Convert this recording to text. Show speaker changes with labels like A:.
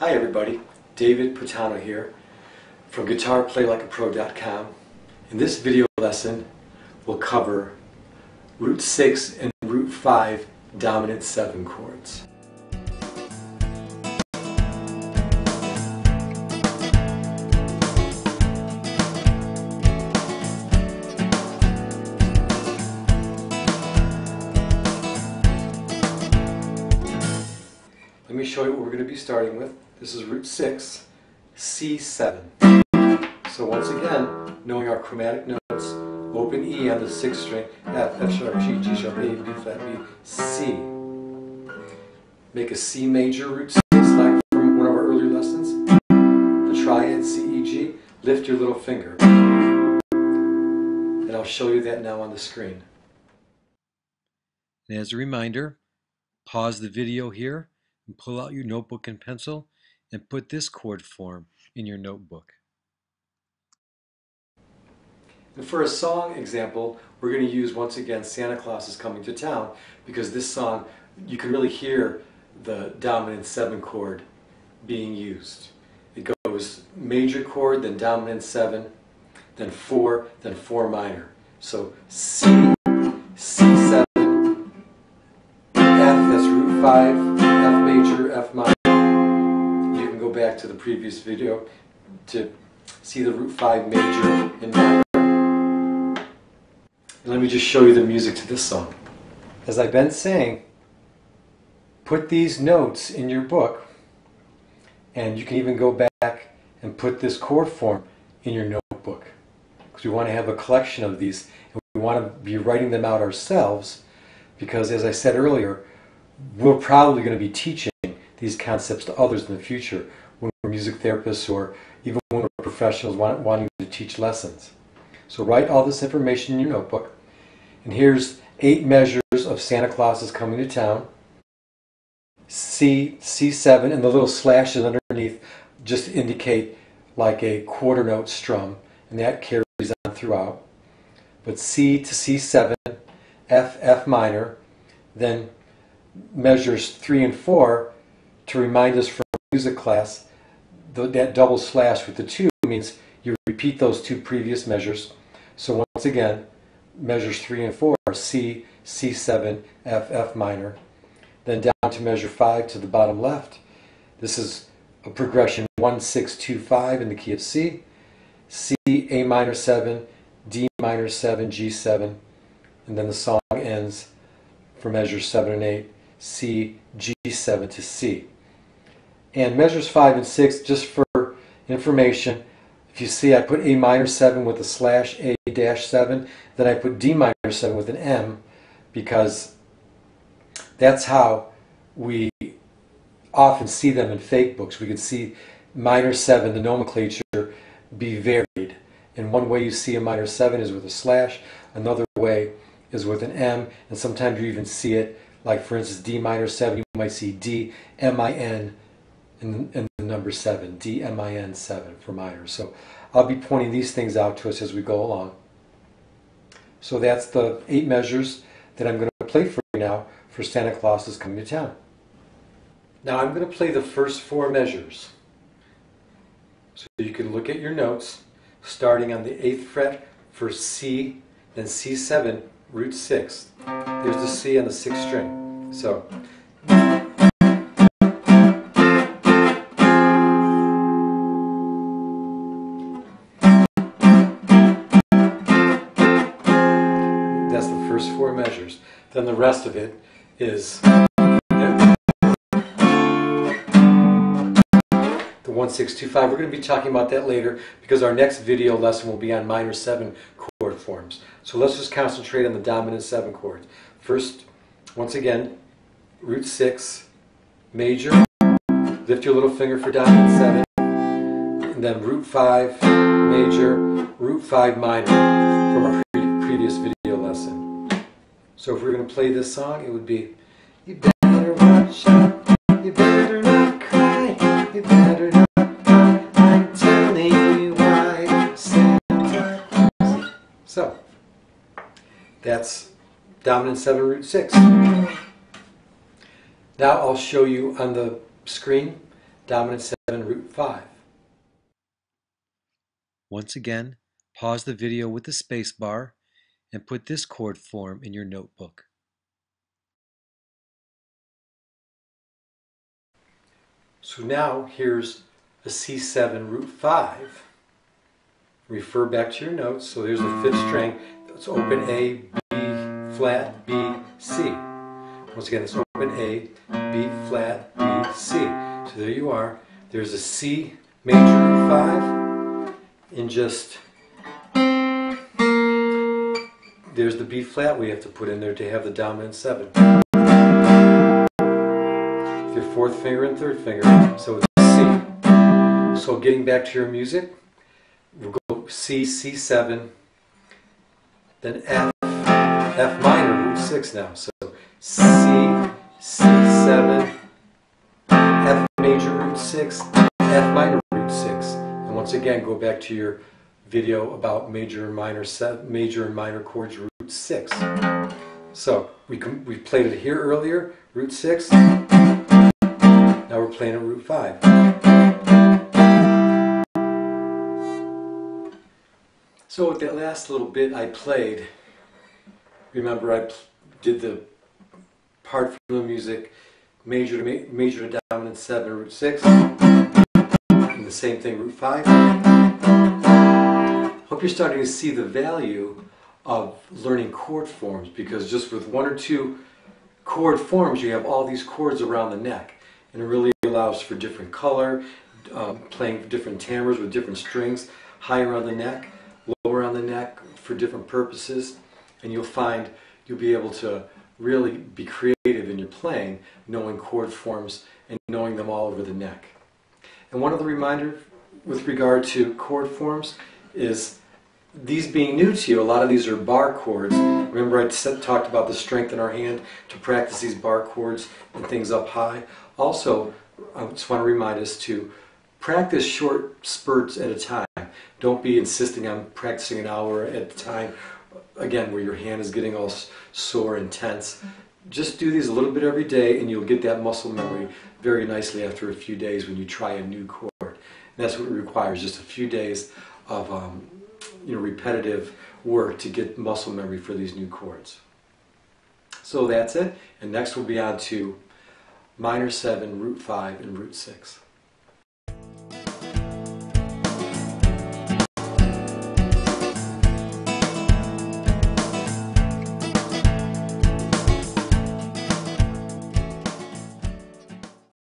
A: Hi everybody, David Putano here from GuitarPlayLikeAPro.com. In this video lesson we'll cover Root 6 and Root 5 dominant 7 chords. Let me show you what we're going to be starting with. This is Root 6, C7. So once again, knowing our chromatic notes, open E on the 6th string, F, F sharp, G, G sharp, A, B flat, B, C. Make a C major Root 6 like from one of our earlier lessons. The triad C, E, G. Lift your little finger. And I'll show you that now on the screen.
B: And as a reminder, pause the video here and pull out your notebook and pencil and put this chord form in your notebook.
A: And for a song example, we're going to use once again Santa Claus is Coming to Town, because this song, you can really hear the dominant 7 chord being used. It goes major chord, then dominant 7, then 4, then 4 minor. So C, C7, F, that's Root 5, F major, F minor. You can go back to the previous video to see the Root 5 major and minor. And let me just show you the music to this song. As I've been saying, put these notes in your book, and you can even go back and put this chord form in your notebook, because we want to have a collection of these, and we want to be writing them out ourselves, because as I said earlier, we're probably going to be teaching these concepts to others in the future when we're music therapists or even when we're professionals wanting to teach lessons. So write all this information in your notebook. And here's 8 measures of Santa Claus is Coming to Town. C, C7, and the little slashes underneath just indicate like a quarter note strum, and that carries on throughout. But C to C7, F, F minor, then measures 3 and 4 to remind us from music class, that double slash with the 2 means you repeat those 2 previous measures. So once again, measures 3 and 4 are C, C7, F, F minor. Then down to measure 5 to the bottom left. This is a progression 1, 6, 2, 5 in the key of C, C, A minor 7, D minor 7, G7, and then the song ends for measures 7 and 8, C, G7 to C. And measures 5 and 6, just for information, if you see I put A minor 7 with a slash, A dash 7, then I put D minor 7 with an M, because that's how we often see them in fake books. We can see minor 7, the nomenclature, be varied. And one way you see a minor 7 is with a slash, another way is with an M, and sometimes you even see it, like for instance D minor 7, you might see D, M-I-N, and the number 7, D, M-I-N 7 for minor. So I'll be pointing these things out to us as we go along. So that's the 8 measures that I'm going to play for you now for Santa Claus is Coming to Town. Now I'm going to play the first 4 measures. So you can look at your notes, starting on the 8th fret for C, then C7, Root 6. There's the C on the 6th string. So that's the first 4 measures. Then the rest of it is the 1, 6, 2, 5. We're going to be talking about that later, because our next video lesson will be on minor 7 chord forms. So let's just concentrate on the dominant 7 chords. First, once again, Root 6, major, lift your little finger for dominant 7, and then Root 5, major, Root 5 minor from our previous video lesson. So if we're going to play this song, it would be, you better watch out, you better not cry, you better not cry, I'm telling you why, Santa Claus. So, that's dominant 7, Root 6. Now I'll show you on the screen dominant 7, root 5.
B: Once again, pause the video with the space bar and put this chord form in your notebook.
A: So now here's a C7 root 5. Refer back to your notes. So there's the 5th string. Let's open A, B flat, B, C. Once again, let's open A, B flat, B, C. So there you are. There's a C major root 5 and just there's the B flat we have to put in there to have the dominant 7. Your 4th finger and 3rd finger, so it's C. So getting back to your music, we'll go C, C7, then F, F minor, root 6 now. So C, C7, F major, root 6, F minor, root 6. And once again, go back to your video about major and minor chords, root 6. So we played it here earlier, root 6. Now we're playing at root 5. So with that last little bit I played, remember I did the part from the music, major to dominant 7, root 6, and the same thing, root 5. Hope you're starting to see the value of learning chord forms, because just with 1 or 2 chord forms you have all these chords around the neck. And it really allows for different color, playing different timbres with different strings, higher on the neck, lower on the neck for different purposes. And you'll find you'll be able to really be creative in your playing, knowing chord forms and knowing them all over the neck. And one other reminder with regard to chord forms is these being new to you, a lot of these are bar chords. Remember I talked about the strength in our hand to practice these bar chords and things up high. Also, I just want to remind us to practice short spurts at a time. Don't be insisting on practicing an hour at a time, again, where your hand is getting all sore and tense. Just do these a little bit every day and you'll get that muscle memory very nicely after a few days when you try a new chord. And that's what it requires, just a few days of repetitive work to get muscle memory for these new chords. So that's it, and next we'll be on to minor 7, root 5, and root 6.